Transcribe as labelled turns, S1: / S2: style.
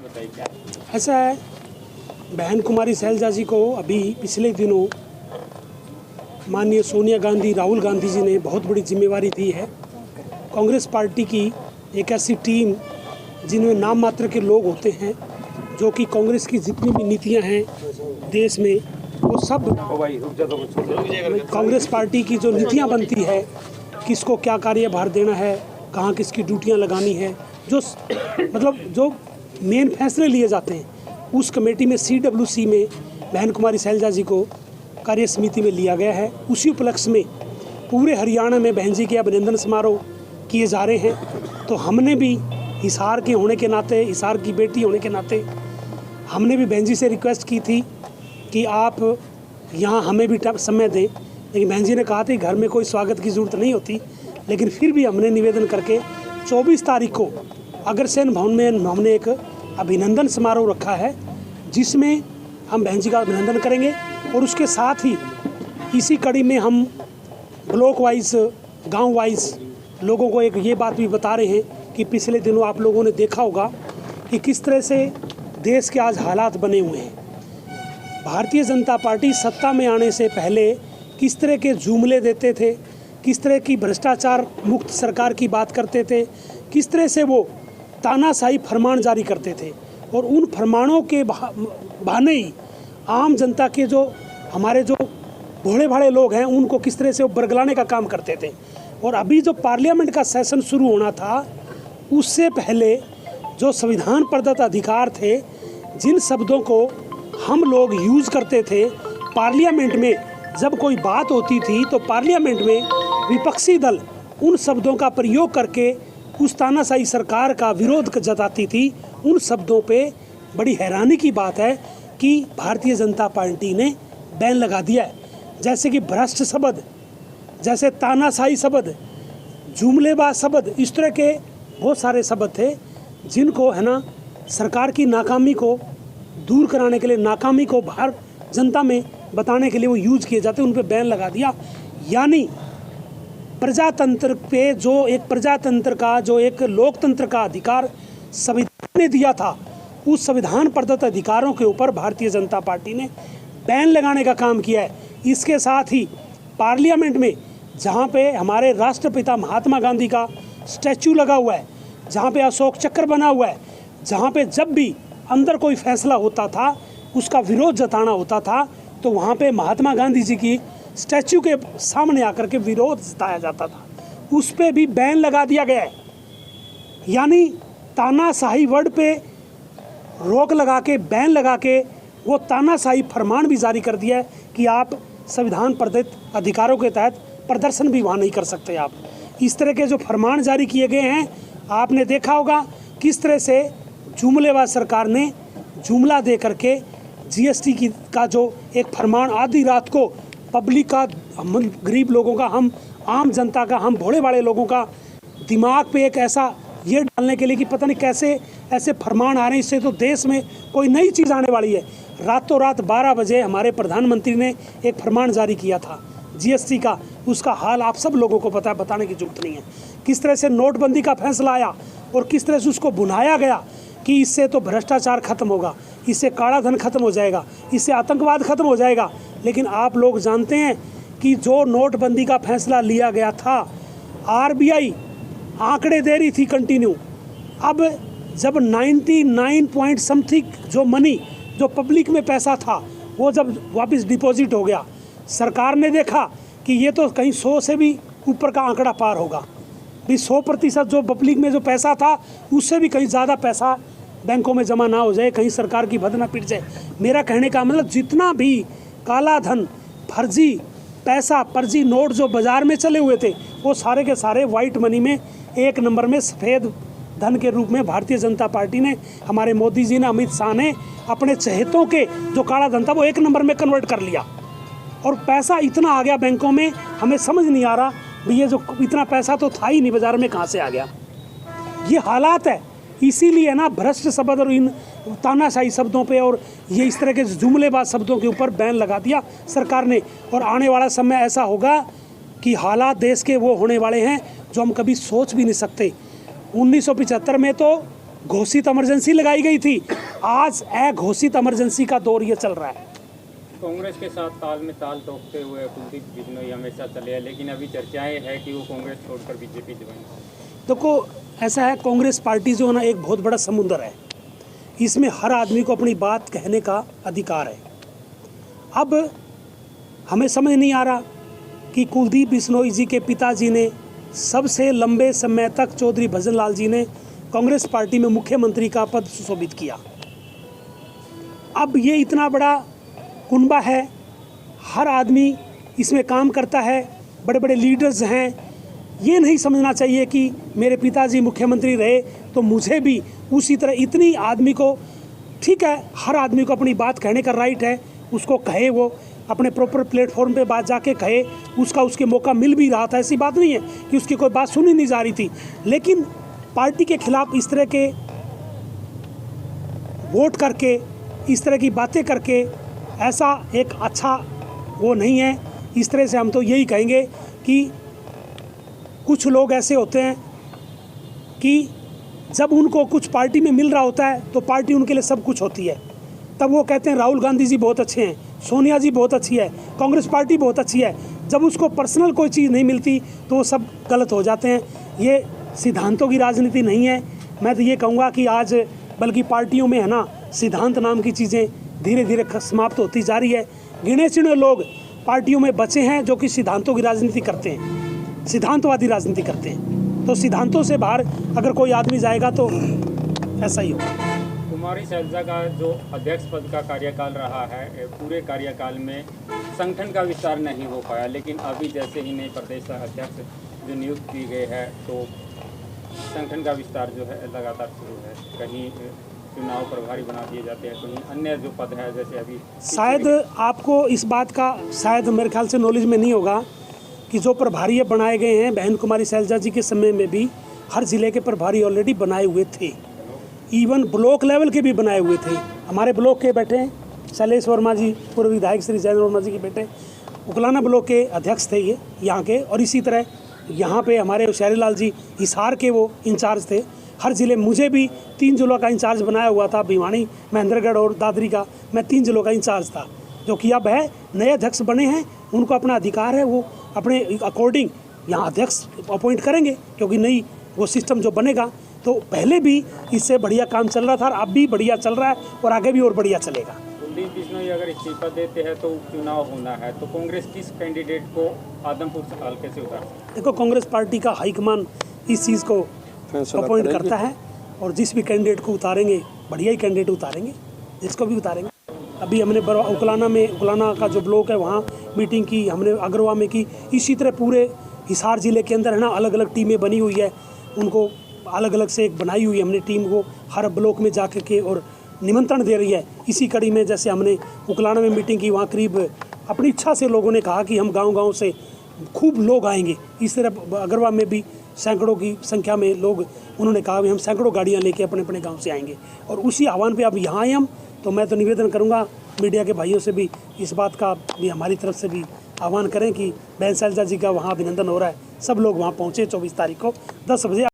S1: ऐसा है, बहन कुमारी शैलजा जी को अभी पिछले दिनों माननीय सोनिया गांधी, राहुल गांधी जी ने बहुत बड़ी जिम्मेवारी दी है। कांग्रेस पार्टी की एक ऐसी टीम जिनमें नाम मात्र के लोग होते हैं, जो कि कांग्रेस की जितनी भी नीतियां हैं देश में, वो सब कांग्रेस पार्टी की जो नीतियां बनती है, किसको क्या कार्यभार देना है, कहाँ किसकी ड्यूटियां लगानी है, जो मेन फैसले लिए जाते हैं, उस कमेटी में CWC में बहन कुमारी शैलजा जी को कार्य समिति में लिया गया है। उसी उपलक्ष्य में पूरे हरियाणा में बहन जी के अभिनंदन समारोह किए जा रहे हैं। तो हमने भी हिसार के होने के नाते, हिसार की बेटी होने के नाते, हमने भी बहन जी से रिक्वेस्ट की थी कि आप यहाँ हमें भी समय दें, लेकिन बहन जी ने कहा था घर में कोई स्वागत की ज़रूरत नहीं होती। लेकिन फिर भी हमने निवेदन करके 24 तारीख को अग्रसेन भवन में हमने एक अभिनंदन समारोह रखा है, जिसमें हम बहन जी का अभिनंदन करेंगे। और उसके साथ ही इसी कड़ी में हम ब्लॉक वाइज, गांव वाइज लोगों को एक ये बात भी बता रहे हैं कि पिछले दिनों आप लोगों ने देखा होगा कि किस तरह से देश के आज हालात बने हुए हैं। भारतीय जनता पार्टी सत्ता में आने से पहले किस तरह के जुमले देते थे, किस तरह की भ्रष्टाचार मुक्त सरकार की बात करते थे, किस तरह से वो तानाशाही फरमान जारी करते थे, और उन फरमानों के बहाने ही आम जनता के जो हमारे जो भोले भाले लोग हैं उनको किस तरह से वो बरगलाने का काम करते थे। और अभी जो पार्लियामेंट का सेशन शुरू होना था, उससे पहले जो संविधान प्रदत्त अधिकार थे, जिन शब्दों को हम लोग यूज़ करते थे पार्लियामेंट में, जब कोई बात होती थी तो पार्लियामेंट में विपक्षी दल उन शब्दों का प्रयोग करके उस तानाशाही सरकार का विरोध जताती थी। उन शब्दों पे बड़ी हैरानी की बात है कि भारतीय जनता पार्टी ने बैन लगा दिया है। जैसे कि भ्रष्ट शब्द, जैसे तानाशाही शब्द, जुमलेबाज शब्द, इस तरह के बहुत सारे शब्द थे जिनको है ना सरकार की नाकामी को दूर कराने के लिए, नाकामी को बाहर जनता में बताने के लिए वो यूज किए जाते, उन पर बैन लगा दिया। यानी प्रजातंत्र पे जो एक प्रजातंत्र का, जो एक लोकतंत्र का अधिकार संविधान ने दिया था, उस संविधान प्रदत्त अधिकारों के ऊपर भारतीय जनता पार्टी ने बैन लगाने का काम किया है। इसके साथ ही पार्लियामेंट में जहाँ पे हमारे राष्ट्रपिता महात्मा गांधी का स्टैचू लगा हुआ है, जहाँ पे अशोक चक्र बना हुआ है, जहाँ पे जब भी अंदर कोई फैसला होता था, उसका विरोध जताना होता था, तो वहाँ पे महात्मा गांधी जी की स्टैचू के सामने आकर के विरोध जताया जाता था, उस पर भी बैन लगा दिया गया है। यानी तानाशाही वर्ड पे रोक लगा के, बैन लगा के, वो तानाशाही फरमान भी जारी कर दिया है कि आप संविधान प्रदत्त अधिकारों के तहत प्रदर्शन भी वहाँ नहीं कर सकते। आप इस तरह के जो फरमान जारी किए गए हैं, आपने देखा होगा किस तरह से जुमलेबाज सरकार ने जुमला दे करके GST का जो एक फरमान आधी रात को पब्लिक का, हम गरीब लोगों का, हम आम जनता का, हम भोले भाले लोगों का दिमाग पे एक ऐसा ये डालने के लिए कि पता नहीं कैसे ऐसे फरमान आ रहे हैं, इससे तो देश में कोई नई चीज़ आने वाली है। रातों रात 12 बजे हमारे प्रधानमंत्री ने एक फरमान जारी किया था GST का, उसका हाल आप सब लोगों को पता है, बताने की जरूरत नहीं है। किस तरह से नोटबंदी का फैसला आया और किस तरह से उसको बुनाया गया कि इससे तो भ्रष्टाचार खत्म होगा, इससे काला धन खत्म हो जाएगा, इससे आतंकवाद खत्म हो जाएगा। लेकिन आप लोग जानते हैं कि जो नोटबंदी का फैसला लिया गया था, RBI आंकड़े दे रही थी कंटिन्यू। अब जब 99 पॉइंट समथिंग जो मनी, जो पब्लिक में पैसा था, वो जब वापस डिपॉजिट हो गया, सरकार ने देखा कि ये तो कहीं 100 से भी ऊपर का आंकड़ा पार होगा, भी 100% जो पब्लिक में जो पैसा था उससे भी कहीं ज़्यादा पैसा बैंकों में जमा ना हो जाए, कहीं सरकार की भद ना पिट जाए। मेरा कहने का मतलब जितना भी काला धन, फर्जी पैसा, फर्जी नोट जो बाज़ार में चले हुए थे, वो सारे के सारे वाइट मनी में एक नंबर में सफ़ेद धन के रूप में भारतीय जनता पार्टी ने, हमारे मोदी जी ने, अमित शाह ने अपने चहेतों के जो काला धन था वो एक नंबर में कन्वर्ट कर लिया। और पैसा इतना आ गया बैंकों में, हमें समझ नहीं आ रहा भी ये जो इतना पैसा तो था ही नहीं, बाज़ार में कहाँ से आ गया। ये हालात है। इसीलिए ना भ्रष्ट शब्द और इन तानाशाही शब्दों पे और ये इस तरह के जुमलेबाज शब्दों के ऊपर बैन लगा दिया सरकार ने। और आने वाला समय ऐसा होगा कि हालात देश के वो होने वाले हैं जो हम कभी सोच भी नहीं सकते। 1975 में तो घोषित इमरजेंसी लगाई गई थी, आज अघोषित इमरजेंसी का दौर ये चल रहा है।
S2: कांग्रेस के साथ ताल में ताल ठोकते हुए कुलदीप बिश्नोई हमेशा चले हैं, लेकिन अभी चर्चाएं हैं कि वो कांग्रेस छोड़कर बीजेपी ज्वाइन करें।
S1: देखो ऐसा है, कांग्रेस पार्टी जो है ना एक बहुत बड़ा समुंदर है, इसमें हर आदमी को अपनी बात कहने का अधिकार है। अब हमें समझ नहीं आ रहा कि कुलदीप बिश्नोई जी के पिताजी ने सबसे लंबे समय तक चौधरी भजन लाल जी ने कांग्रेस पार्टी में मुख्यमंत्री का पद सुशोभित किया। अब ये इतना बड़ा कुनबा है, हर आदमी इसमें काम करता है, बड़े बड़े लीडर्स हैं। ये नहीं समझना चाहिए कि मेरे पिताजी मुख्यमंत्री रहे तो मुझे भी उसी तरह, इतनी आदमी को, ठीक है हर आदमी को अपनी बात कहने का राइट है, उसको कहे, वो अपने प्रॉपर प्लेटफॉर्म पे बात जाके कहे, उसके मौका मिल भी रहा था, ऐसी बात नहीं है कि उसकी कोई बात सुनी नहीं जा रही थी। लेकिन पार्टी के खिलाफ इस तरह के वोट करके, इस तरह की बातें करके, ऐसा एक अच्छा वो नहीं है। इस तरह से हम तो यही कहेंगे कि कुछ लोग ऐसे होते हैं कि जब उनको कुछ पार्टी में मिल रहा होता है तो पार्टी उनके लिए सब कुछ होती है, तब वो कहते हैं राहुल गांधी जी बहुत अच्छे हैं, सोनिया जी बहुत अच्छी है, कांग्रेस पार्टी बहुत अच्छी है। जब उसको पर्सनल कोई चीज़ नहीं मिलती तो वो सब गलत हो जाते हैं। ये सिद्धांतों की राजनीति नहीं है। मैं तो ये कहूँगा कि आज बल्कि पार्टियों में है ना, सिद्धांत नाम की चीज़ें धीरे धीरे समाप्त होती जा रही है। गिने चुने लोग पार्टियों में बचे हैं जो कि सिद्धांतों की राजनीति करते हैं, सिद्धांतवादी राजनीति करते हैं। तो सिद्धांतों से बाहर अगर कोई आदमी जाएगा तो ऐसा ही होगा।
S2: कुमारी शैलजा का जो अध्यक्ष पद का कार्यकाल रहा है, पूरे कार्यकाल में संगठन का विस्तार नहीं हो पाया, लेकिन अभी जैसे ही नए प्रदेश अध्यक्ष जो नियुक्त की गए हैं तो संगठन का विस्तार जो है लगातार शुरू है। कहीं चुनाव प्रभारी बना दिए जाते हैं, कहीं अन्य जो पद है जैसे अभी,
S1: शायद आपको इस बात का शायद मेरे ख्याल से नॉलेज में नहीं होगा कि जो प्रभारी बनाए गए हैं, बहन कुमारी शैलजा जी के समय में भी हर ज़िले के प्रभारी ऑलरेडी बनाए हुए थे, इवन ब्लॉक लेवल के भी बनाए हुए थे। हमारे ब्लॉक के बैठे हैं शैलेश वर्मा जी, पूर्व विधायक श्री जयेंद्र वर्मा जी के बेटे, उकलाना ब्लॉक के अध्यक्ष थे ये यहाँ के। और इसी तरह यहाँ पे हमारे होशियारी लाल जी हिसार के वो इंचार्ज थे। हर ज़िले मुझे भी 3 जिलों का इंचार्ज बनाया हुआ था, भिवानी, महेंद्रगढ़ और दादरी का मैं 3 जिलों का इंचार्ज था, जो कि अब है नए अध्यक्ष बने हैं, उनको अपना अधिकार है, वो अपने अकॉर्डिंग यहाँ अध्यक्ष अपॉइंट करेंगे, क्योंकि नई वो सिस्टम जो बनेगा। तो पहले भी इससे बढ़िया काम चल रहा था और अब भी बढ़िया चल रहा है और आगे भी और बढ़िया चलेगा।
S2: कुलदीप बिश्नोई अगर इस्तीफा देते हैं तो उपचुनाव होना है, तो कांग्रेस किस कैंडिडेट को आदमपुर से हल्के से उतार?
S1: देखो कांग्रेस पार्टी का हाईकमान इस चीज़ को अपॉइंट करता है और जिस भी कैंडिडेट को उतारेंगे बढ़िया ही कैंडिडेट उतारेंगे, जिसको भी उतारेंगे। अभी हमने उकलाना का जो ब्लॉक है वहाँ मीटिंग की, हमने अग्रवा में की। इसी तरह पूरे हिसार ज़िले के अंदर है ना अलग अलग टीमें बनी हुई है, उनको अलग अलग से एक बनाई हुई है हमने टीम को, हर ब्लॉक में जा के और निमंत्रण दे रही है। इसी कड़ी में जैसे हमने उकलाना में मीटिंग की, वहाँ करीब अपनी इच्छा से लोगों ने कहा कि हम गांव-गांव से खूब लोग आएंगे। इस तरह अगरवा में भी सैकड़ों की संख्या में लोग, उन्होंने कहा कि हम सैकड़ों गाड़ियाँ लेके अपने अपने गाँव से आएंगे। और उसी आह्वान पर अब यहाँ आए हम, तो मैं तो निवेदन करूँगा मीडिया के भाइयों से भी इस बात का भी हमारी तरफ से भी आह्वान करें कि बहन शैलजा जी का वहाँ अभिनंदन हो रहा है, सब लोग वहाँ पहुँचे 24 तारीख को 10 बजे।